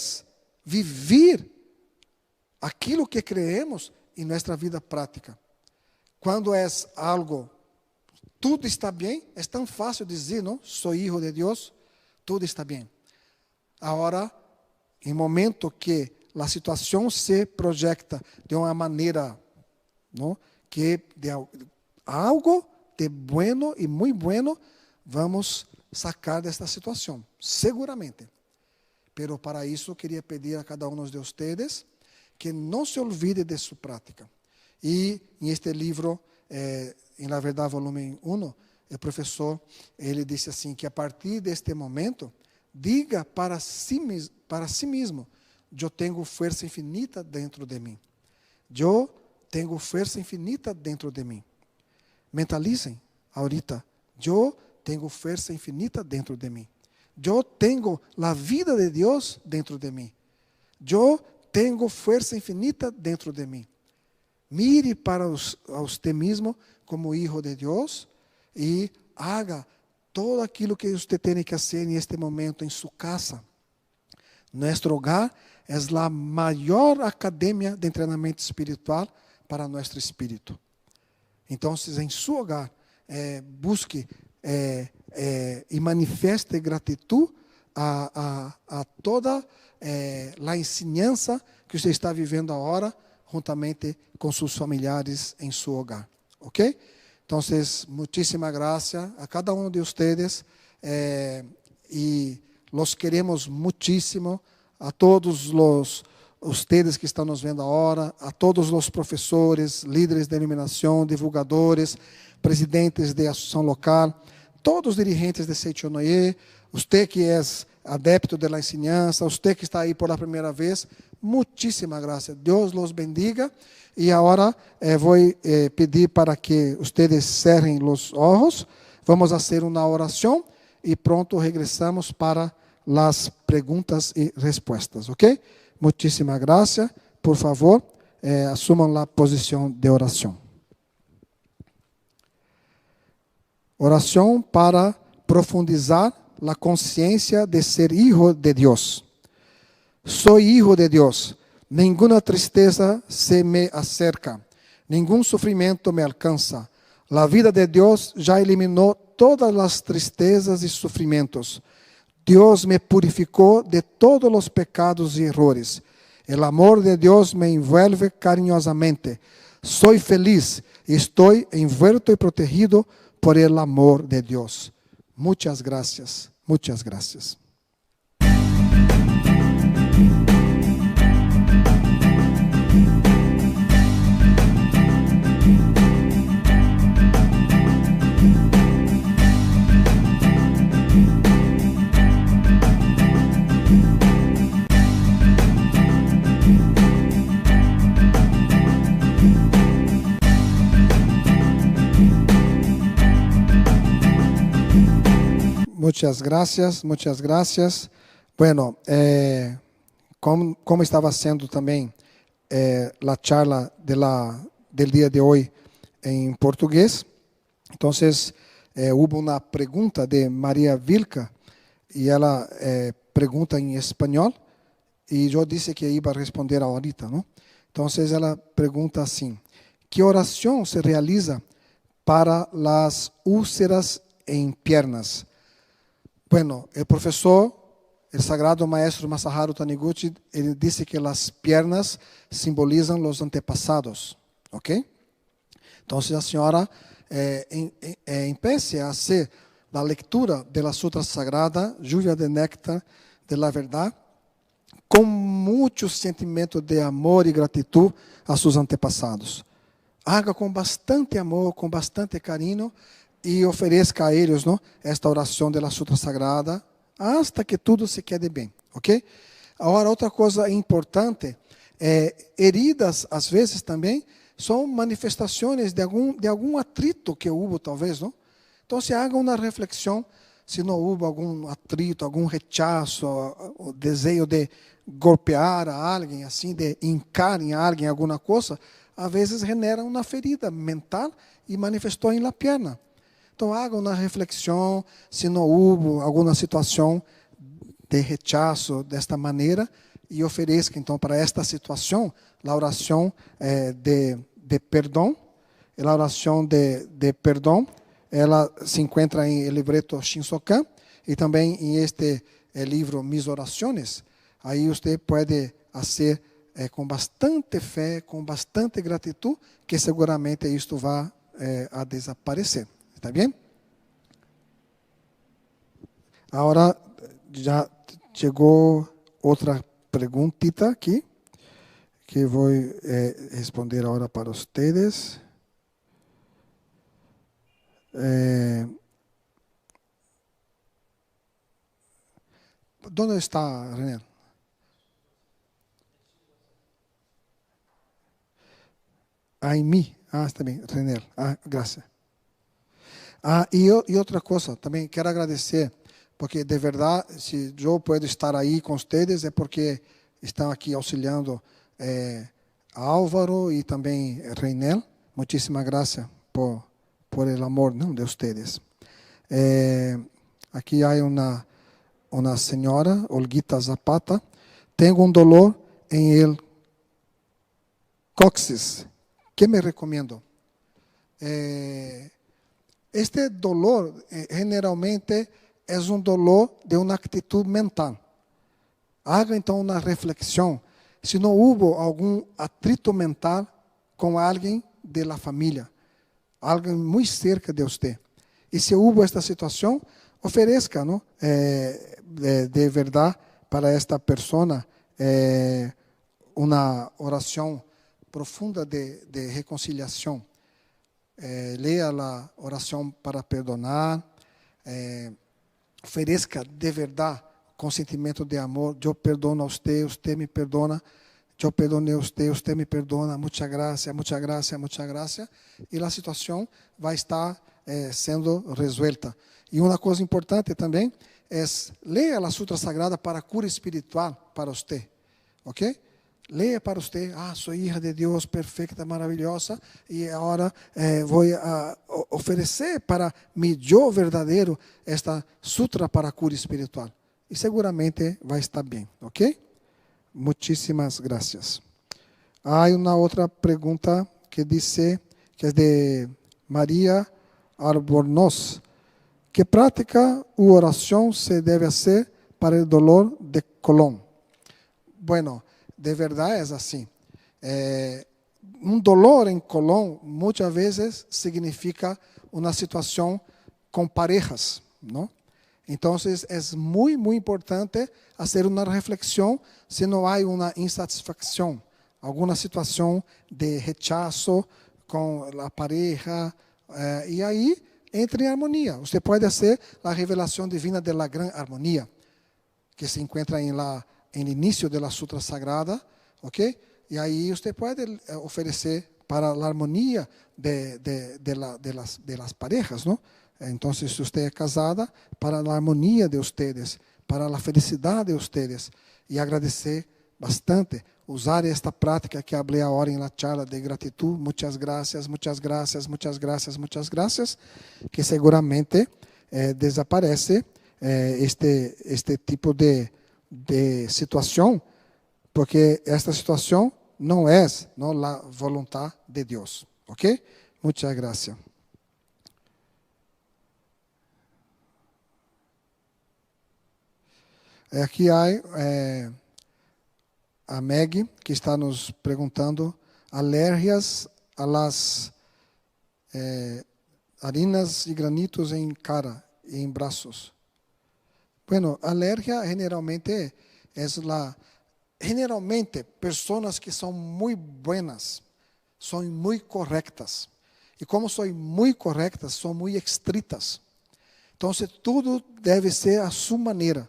viver aquilo que creemos em nossa vida prática. Quando é algo, tudo está bem, é tão fácil dizer, não? Sou hijo de Deus, tudo está bem. Agora, em momento que a situação se projeta de uma maneira, não, que de algo de bueno e muito bueno, vamos sacar desta situação, seguramente. Pero para isso, queria pedir a cada um de vocês que não se olvide de sua prática. E em este livro, em La Verdade, volume 1, o professor, ele disse assim, que a partir deste momento, diga para si mesmo, eu tenho força infinita dentro de mim. Eu tenho força infinita dentro de mim. Mentalizem ahorita, eu tenho força infinita dentro de mim. Eu tenho a vida de Deus dentro de mim. Eu tenho força infinita dentro de mim. Mire para você mesmo como hijo de Deus e haga todo aquilo que você tem que fazer neste momento em sua casa. Nosso hogar é a maior academia de treinamento espiritual para nosso espírito. Então, em seu hogar, busque e manifeste gratidão a toda a ensinança que você está vivendo agora, juntamente com seus familiares em seu hogar. ¿Ok? Então, muitíssima graça a cada um de vocês e los queremos muitíssimo a todos vocês que estão nos vendo agora, a todos os professores, líderes de iluminação, divulgadores, presidentes de associação local, todos os dirigentes de Seichonoye, você que é adepto da ensinança, você que está aí por a primeira vez, muitíssima graça. Deus los bendiga. E agora vou pedir para que vocês cerrem os olhos. Vamos fazer uma oração e pronto regressamos para as perguntas e respostas, ok? Muitíssima graça. Por favor, assumam a posição de oração. Oração para profundizar a consciência de ser hijo de Deus. Sou hijo de Deus. Nenhuma tristeza se me acerca. Nenhum sofrimento me alcança. A vida de Deus já eliminou todas as tristezas e sofrimentos. Deus me purificou de todos os pecados e errores. O amor de Deus me envolve cariñosamente. Sou feliz. Estou envuelto e protegido por el amor de Deus. Muitas graças. Muitas graças. Muchas gracias, muchas gracias. Bueno, como estava sendo também a charla del dia de hoje em português, então, houve uma pergunta de Maria Vilca e ela pergunta em espanhol e eu disse que ia responder ahorita, não? Então, ela pergunta assim: que oração se realiza para as úlceras em piernas? Bueno, o professor, o sagrado maestro Masaharu Taniguchi, ele disse que as pernas simbolizam os antepassados, ok? Então, a senhora empiece a fazer a leitura da Sutra Sagrada, Lluvia de Néctar de la Verdad, com muito sentimento de amor e gratidão a seus antepassados. Haga com bastante amor, com bastante carinho e ofereça a eles, não, esta oração da Sutra Sagrada, hasta que tudo se quede bem, ok? Agora, outra coisa importante, heridas, às vezes também, são manifestações de algum atrito que houve, talvez, não? Então, se haga uma reflexão, se não houve algum atrito, algum rechaço, o desejo de golpear a alguém, assim, de hincar em alguém alguma coisa, às vezes genera uma ferida mental e manifestou em la perna. Então, haga uma reflexão, se não houve alguma situação de rechaço desta maneira, e ofereça, então, para esta situação, a oração de perdão. A oração de perdão, ela se encontra em el libreto Shinsokan, e também em este livro Mis Orações. Aí você pode fazer com bastante fé, com bastante gratidão, que seguramente isto vai a desaparecer. ¿Está bem? Agora já chegou outra perguntita aqui, que vou responder agora para vocês. ¿Dónde está, René? Em mim. Está bem, René. Graças. E outra coisa, também quero agradecer, porque de verdade, se eu puedo estar aí com vocês, é porque estão aqui auxiliando Álvaro e também Reinel. Muitíssimas graças por o amor, não, de vocês. Aqui há uma senhora, Olguita Zapata. Tenho dolor em el coxis. Que me recomendo? Este dolor, generalmente, é dolor de uma atitude mental. Haga, então, uma reflexão. Se não houve algum atrito mental com alguém da família, alguém muito cerca de você. E se houve esta situação, ofereça, não? De verdade, para esta pessoa, uma oração profunda de reconciliação. Leia a oração para perdonar. Ofereça de verdade, com sentimento de amor. Eu perdono a você, você me perdona. Eu perdonei a você, você me perdona. Muita graça, muita graça, muita graça. E a situação vai estar sendo resuelta. E uma coisa importante também é leia a Sutra Sagrada para a cura espiritual para você. Ok? Leia para você, sou hija de Deus, perfeita, maravilhosa, e agora vou oferecer para mi eu verdadeiro esta sutra para a cura espiritual. E seguramente vai estar bem, ok? Muitíssimas graças. Há uma outra pergunta que diz, que é de Maria Albornoz. Que prática ou oração se deve fazer para o dolor de colon? Bueno, de verdade é assim. Dolor em colon muitas vezes significa uma situação com parejas, não? Então, é muito, muito importante fazer uma reflexão se não há uma insatisfação, alguma situação de rechaço com a pareja, e aí entre em harmonia. Você pode fazer a revelação divina da Gran Harmonia, que se encontra no início da Sutra Sagrada, ok? E aí você pode oferecer para a harmonia de las parejas, não? Então, se você é casada, para a harmonia de vocês, para a felicidade de vocês, e agradecer bastante, usar esta prática que falei agora em la charla de gratidão, muitas graças, muitas graças, muitas graças, muitas graças, que seguramente desaparece este tipo de situação, porque esta situação não é a vontade de Deus, ok? Muitas graças. Aqui há a Meg, que está nos perguntando, alergias a las harinas e granitos em cara e em braços. Bueno, alergia generalmente é generalmente, pessoas que são muito buenas, são muito corretas. E como são muito corretas, são muito estritas. Então, tudo deve ser a sua maneira.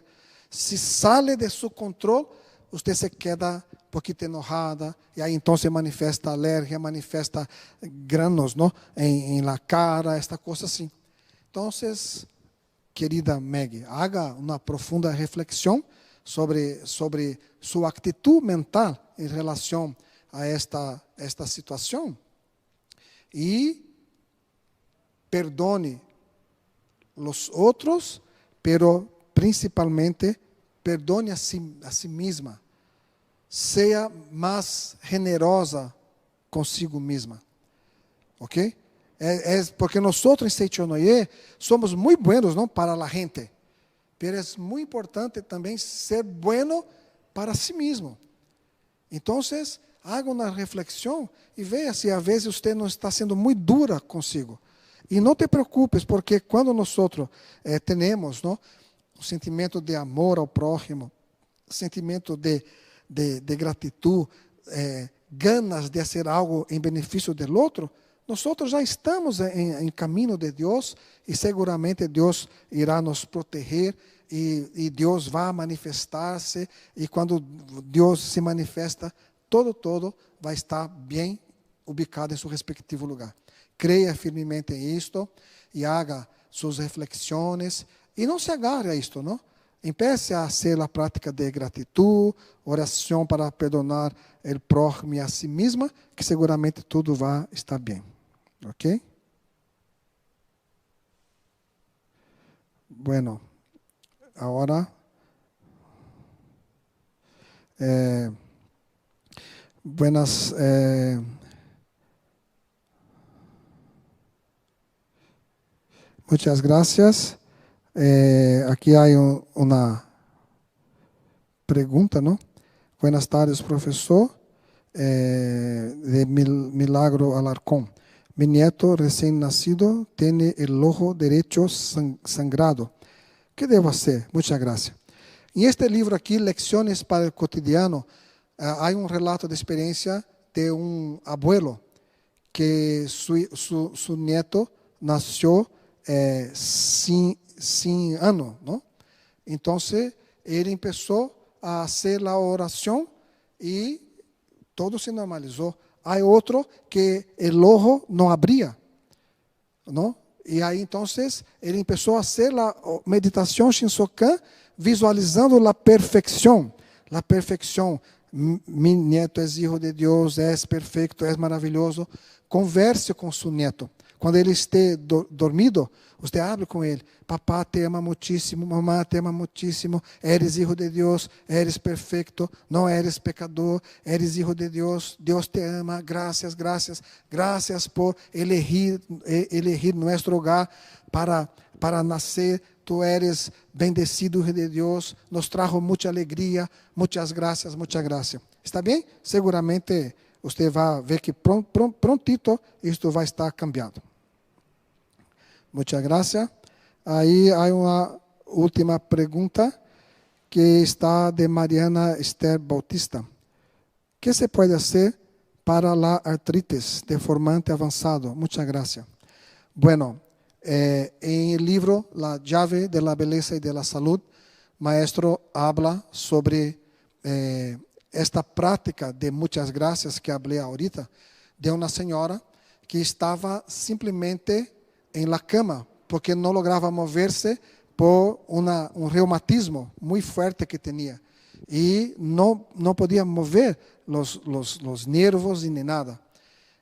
Se sale de seu controle, você se queda um pouquinho enojada, e aí então se manifesta alergia, manifesta granos, não? em la cara, esta coisa assim. Então, querida Meg, haga uma profunda reflexão sobre sua atitude mental em relação a esta situação e perdone os outros, pero principalmente perdone a si mesma. Seja mais generosa consigo mesma. ¿Ok? Porque nós em Seichonoye somos muito buenos, não, para a gente, pero é muito importante também ser bueno para si mesmo. Então, haga uma reflexão e veja se às vezes você não está sendo muito dura consigo. E não te preocupes, porque quando nós temos, não, um sentimento de amor ao próximo, sentimento de gratidão, ganas de fazer algo em benefício do outro, nós já estamos em caminho de Deus e seguramente Deus irá nos proteger e Deus vai manifestar-se e quando Deus se manifesta, todo vai estar bem ubicado em seu respectivo lugar. Creia firmemente em isto e haga suas reflexões e não se agarre a isto, não? Empiece a hacer a prática de gratidão, oração para perdonar o prójimo e a si mesma, que seguramente tudo vai estar bem. ¿Ok? Bueno, ahora muchas gracias. Aqui há uma pergunta, ¿no? Buenas tardes, professor. De Milagro Alarcón. Mi nieto recién nacido tiene el ojo derecho sangrado. ¿Qué debo hacer? Muchas gracias. En este libro aquí, Lecciones para el Cotidiano, hay un relato de experiencia de un abuelo que su nieto nació sin ano, ¿no? Entonces, él empezó a hacer la oración y todo se normalizó. Hay otro que el ojo no abría, ¿no? Y ahí entonces él empezó a hacer la meditación Shinsokan visualizando la perfección. La perfección. Mi nieto es hijo de Dios, es perfecto, es maravilloso. Converse com seu neto. Quando ele estiver dormido, você hable com ele. Papá te ama muitíssimo, mamá te ama muitíssimo. Eres hijo de Deus, eres perfeito, não eres pecador, eres hijo de Deus. Deus te ama. Gracias, gracias, gracias por elegir nosso hogar para nascer. Tu eres bendecido de Deus. Nos trajo muita alegria. Muitas graças, muitas graças. Está bem? Seguramente você vai ver que prontito isto vai estar cambiado. Muchas gracias. Aí há uma última pergunta que está de Mariana Esther Bautista. ¿Qué se puede hacer para la artritis deformante avanzado? Muchas gracias. Bueno, en el libro La llave de la belleza y de la salud, maestro habla sobre esta prática de muchas gracias que hablé ahorita, de una señora que estaba simplemente en la cama, porque no lograba moverse por un reumatismo muy fuerte que tenía. Y no podía mover los nervos ni nada.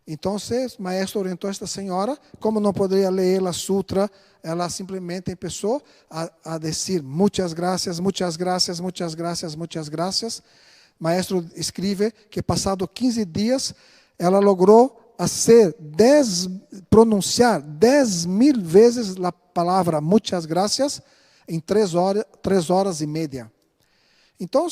Entonces, maestro orientó a esta señora, como no podría leer la sutra, ela simplesmente empezó a decir muchas gracias, muchas gracias, muchas gracias, muchas gracias. Maestro escribe que pasado 15 días, ela logró pronunciar 10.000 vezes a palavra muchas gracias em 3 horas e meia. Então,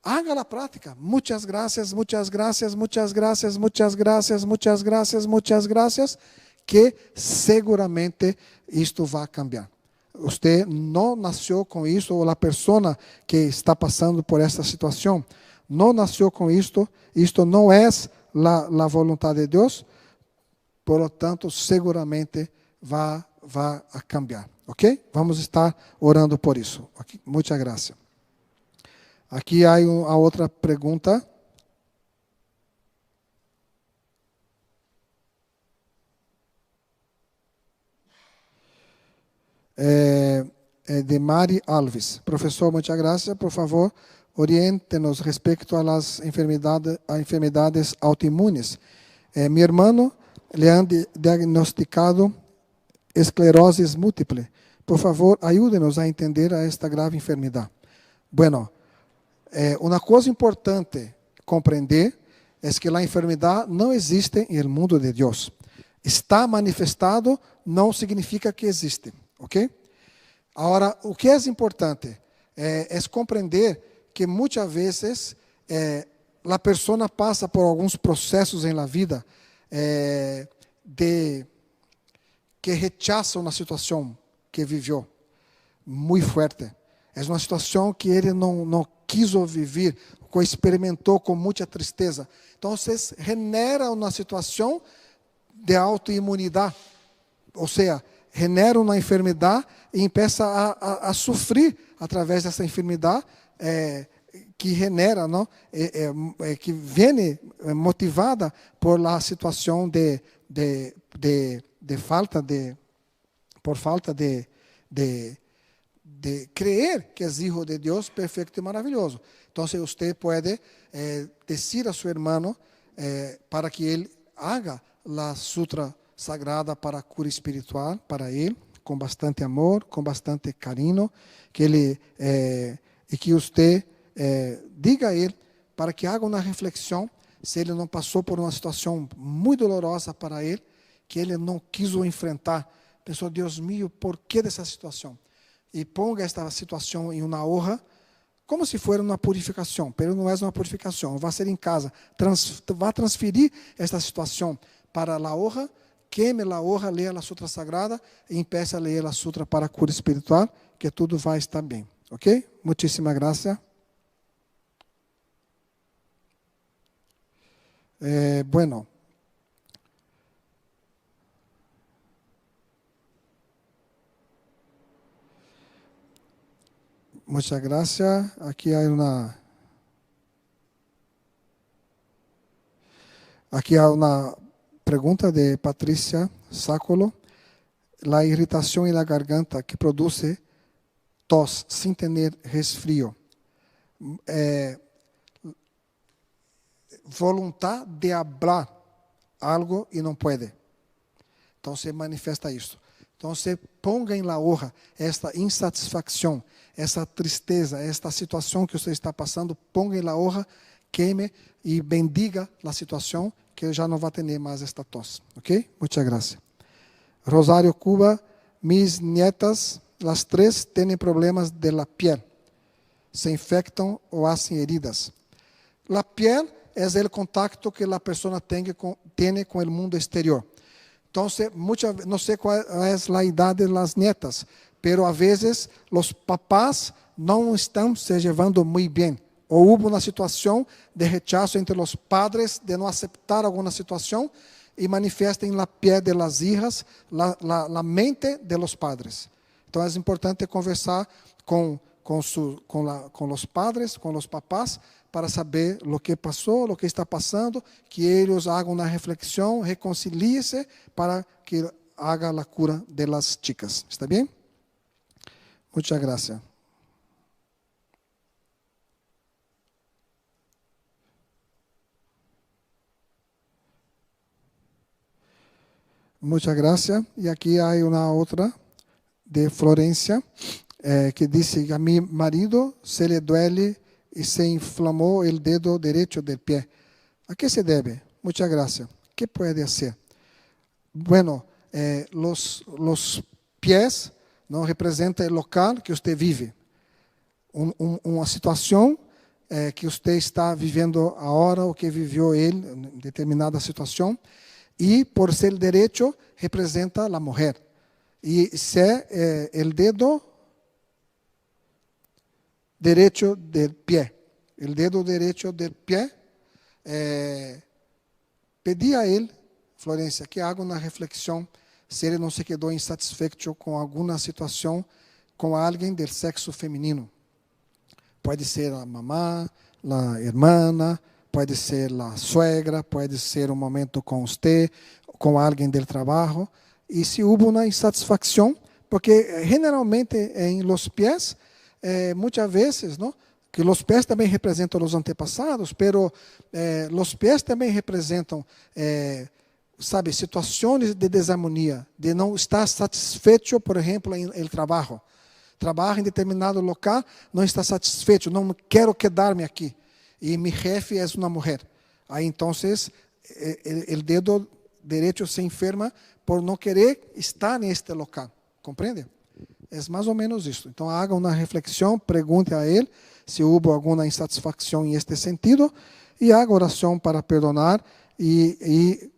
haga a prática. Muchas gracias, muchas gracias, muchas gracias, muchas gracias, muchas gracias, muchas gracias, que seguramente isto vai cambiar. Você não nasceu com isso, ou a pessoa que está passando por esta situação não nasceu com isto não é a vontade de Deus, por lo tanto, seguramente vai a cambiar, ok? Vamos estar orando por isso. Okay? Muita graça. Aqui há a outra pergunta. De Mari Alves. Professor, muchas gracias. Por favor, oriente-nos respecto a las enfermedades autoinmunes. Mi hermano le han diagnosticado esclerosis múltiple. Por favor, ayúdenos a entender a esta grave enfermedad. Bueno, uma coisa importante compreender é que a enfermidade não existe no mundo de Deus. Está manifestado não significa que existe, ok? Agora, o que é importante é compreender que muitas vezes a pessoa passa por alguns processos em la vida que rechaçam uma situação que viveu muito forte. É uma situação que ele não quis viver, que experimentou com muita tristeza. Então, genera uma situação de autoimunidade, ou seja, genera uma enfermidade e começa a sofrer através dessa enfermidade que genera, não? Que vem motivada por a situação por falta de creer que é filho de Deus perfeito e maravilhoso. Então, você pode dizer a seu irmão para que ele haga a sutra sagrada para a cura espiritual para ele, com bastante amor, com bastante carinho, que ele e que você diga a ele para que haga uma reflexão se ele não passou por uma situação muito dolorosa para ele, que ele não quis enfrentar. Pensou, Deus meu, por que dessa situação? E ponga esta situação em uma honra, como se fosse uma purificação, mas não é uma purificação, vai ser em casa. Vai transferir esta situação para a honra, queime a honra, leia a sutra sagrada e empiece a ler a sutra para a cura espiritual, que tudo vai estar bem. Ok? Muitíssimas graças. Bueno. Muchas gracias. Aquí hay una pregunta de Patricia Sácolo. La irritación en la garganta que produce tos sin tener resfrío. Voluntad de hablar algo y no puede. Entonces manifesta isso. Então, você ponga em la honra esta insatisfação, essa tristeza, esta situação que você está passando, ponga em la honra, queime e bendiga a situação, que já não vai ter mais esta tos. Ok? Muchas gracias. Rosário Cuba, mis nietas, las tres têm problemas de la piel. Se infectam ou hacen heridas. La piel é o contacto que a pessoa tem com o mundo exterior. Então, não sei qual é a idade das netas, pero a vezes os papás não estão se levando muito bem. Ou houve uma situação de rechazo entre os padres de não aceitar alguma situação e manifesta em la piel de las hijas la mente de los padres. Então, é importante conversar com os padres, com os papás, para saber o que passou, o que está passando, que eles hagam uma reflexão, reconciliem-se para que haga a cura de las chicas. ¿Está bem? Muchas gracias. Muchas gracias. E aqui há uma outra de Florencia que diz que a mi marido se le duele y se inflamó el dedo derecho del pie. ¿A qué se debe? Muchas gracias. ¿Qué puede hacer? Bueno, los pies no representan el local que usted vive. Uma situação que você está vivendo agora, ou que viveu ele em determinada situação. E, por ser direito, representa a mulher. E se é o dedo derecho del pie. el dedo derecho del pie, pedí a él, Florencia, que haga una reflexión si ele não se quedou insatisfeito com alguma situação com alguém do sexo feminino. Pode ser a mamá, a irmã, pode ser a suegra, pode ser um momento com você, com alguém do trabalho. E se houve uma insatisfação, porque generalmente em los pies, muitas vezes, não? Que os pés também representam os antepassados, pero os pés também representam, sabe, situações de desarmonia, de não estar satisfeito, por exemplo, em el trabalho. Trabalha em determinado local, não está satisfeito, não quero quedar-me aqui. E meu chefe é uma mulher. Aí, então, o dedo direito se enferma por não querer estar neste local. Compreende? É mais ou menos isso. Então, haga uma reflexão, pergunte a ele se houve alguma insatisfação em este sentido e haga oração para perdonar e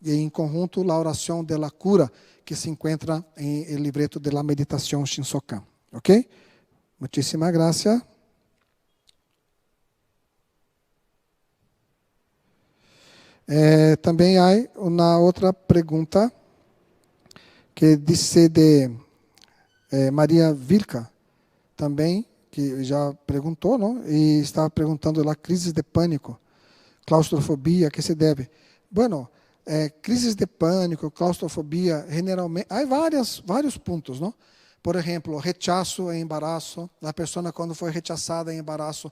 em conjunto a oração de la cura que se encontra em el libreto de la meditação Shinsokan. ¿Ok? Muchísimas gracias. Também há uma outra pergunta que diz de Maria Vilca, também, que já perguntou, não? E estava perguntando lá, crise de pânico, claustrofobia, a que se deve? Bueno, crises de pânico, claustrofobia, generalmente, há vários pontos, não? Por exemplo, rechazo em embaraço. A pessoa, quando foi rechazada em embaraço,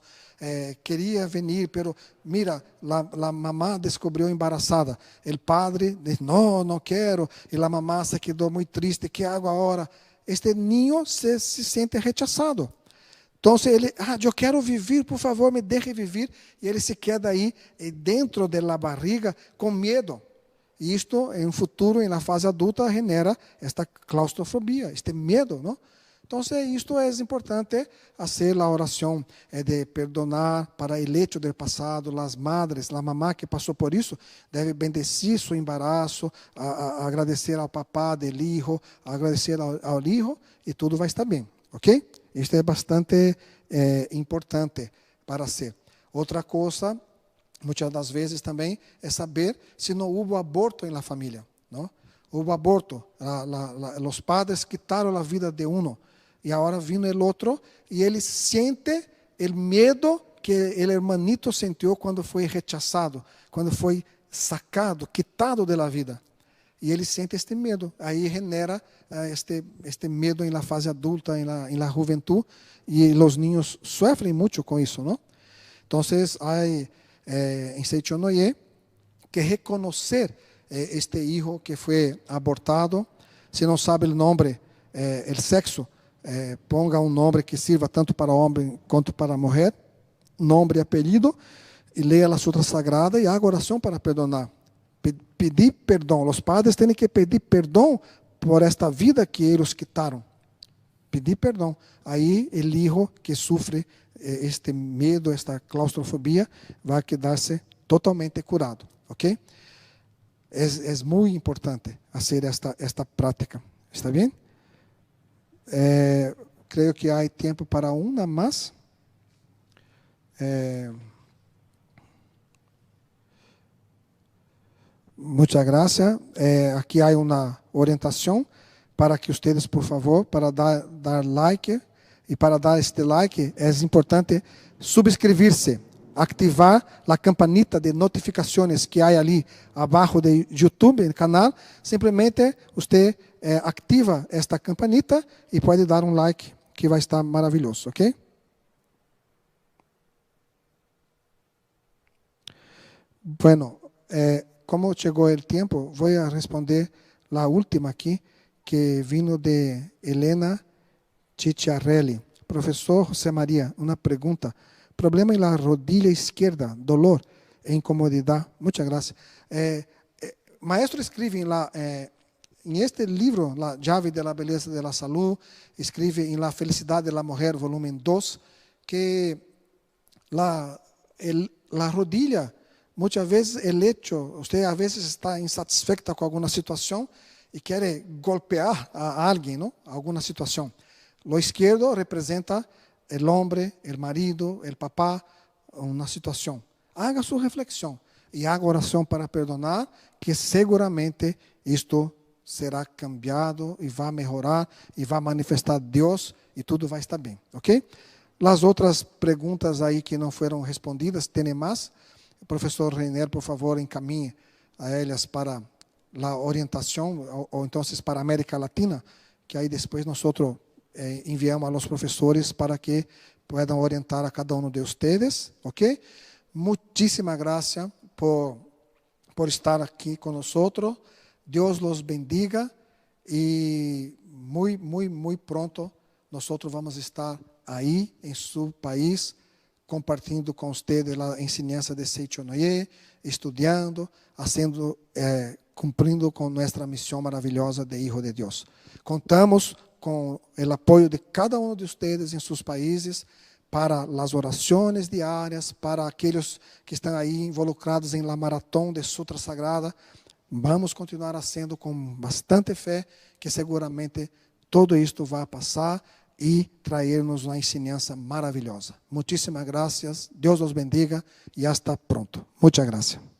queria vir, pero mira, a mamá descobriu embaraçada. O padre disse, não quero. E a mamá se quedou muito triste. Que hago agora? Este niño se sente rechazado. Então, ele, eu quero viver, por favor, me deixe viver. E ele se queda aí, dentro da barriga, com medo. E isto, em um futuro, na fase adulta, genera esta claustrofobia, este medo, não? Então, isto é importante, fazer a oração de perdonar para o hecho do passado, as madres, a mamá que passou por isso, deve bendecir seu embaraço, agradecer ao papá del hijo, agradecer ao hijo, e tudo vai estar bem, ok? Isto é bastante importante para ser. Outra coisa, muitas das vezes também, é saber se não houve aborto na família. Não? Houve aborto. Os padres quitaram a vida de um. E agora vino o outro. E ele sente o medo que o hermanito sentiu quando foi rechazado. Quando foi sacado, quitado da vida. E ele sente este medo. Aí genera este medo na fase adulta, na juventude. E os niños sofrem muito com isso. Não? Então, há... enseñó que reconocer este hijo que fue abortado. Si no sabe el nombre, el sexo, ponga un nombre que sirva tanto para hombre quanto para mujer, nombre y apellido, y lea la Sutra Sagrada y haga oración para perdonar. Pedir perdón. Los padres tienen que pedir perdón por esta vida que ellos quitaron. Pedir perdão. Aí, o hijo que sofre este medo, esta claustrofobia, vai quedar-se totalmente curado, ok? É muito importante fazer esta prática. Está bem? Creio que há tempo para uma mais. Muchas gracias. Aqui há uma orientação para que vocês, por favor, para dar like, e para dar este like, é importante subscrever-se, ativar a campanita de notificações que há ali abaixo do YouTube, no canal. Simplesmente, você ativa esta campanita e pode dar um like, que vai estar maravilhoso, ok? Bueno, como chegou o tempo, vou responder a última aqui, que vino de Helena Chicharelli. Professor José María, uma pergunta. Problema em la rodilla izquierda, dolor e incomodidade. Muchas gracias. Maestro escreve em este livro, La llave de la beleza de la salud, escreve em La felicidade de la mujer, volumen 2, que la rodilla, muitas vezes, el hecho, você às vezes está insatisfeita com alguma situação, e quer golpear a alguém, não? Alguma situação. Lo izquierdo representa o homem, o marido, o papá, uma situação, haga sua reflexão e haga oração para perdonar, que seguramente isto será cambiado e vai melhorar e vai manifestar Deus e tudo vai estar bem, ok? As outras perguntas aí que não foram respondidas, tem mais? O professor Reiner, por favor, encaminhe a elas para a orientação, ou então para a América Latina, que aí depois nós enviamos aos professores para que puedan orientar a cada um de vocês, ok? Muitíssima graça por estar aqui conosco. Deus los bendiga e muito pronto nós vamos estar aí em seu país compartilhando com vocês a ensinança de Seichonoye, estudando, cumprindo com nossa missão maravilhosa de Hijo de Deus. Contamos com o apoio de cada um de vocês em seus países para as orações diárias, para aqueles que estão aí involucrados em la maratón de Sutra Sagrada. Vamos continuar fazendo com bastante fé, que seguramente tudo isto vai passar e trazer-nos uma ensinança maravilhosa. Muitíssimas graças, Deus os bendiga e hasta pronto. Muitas graças.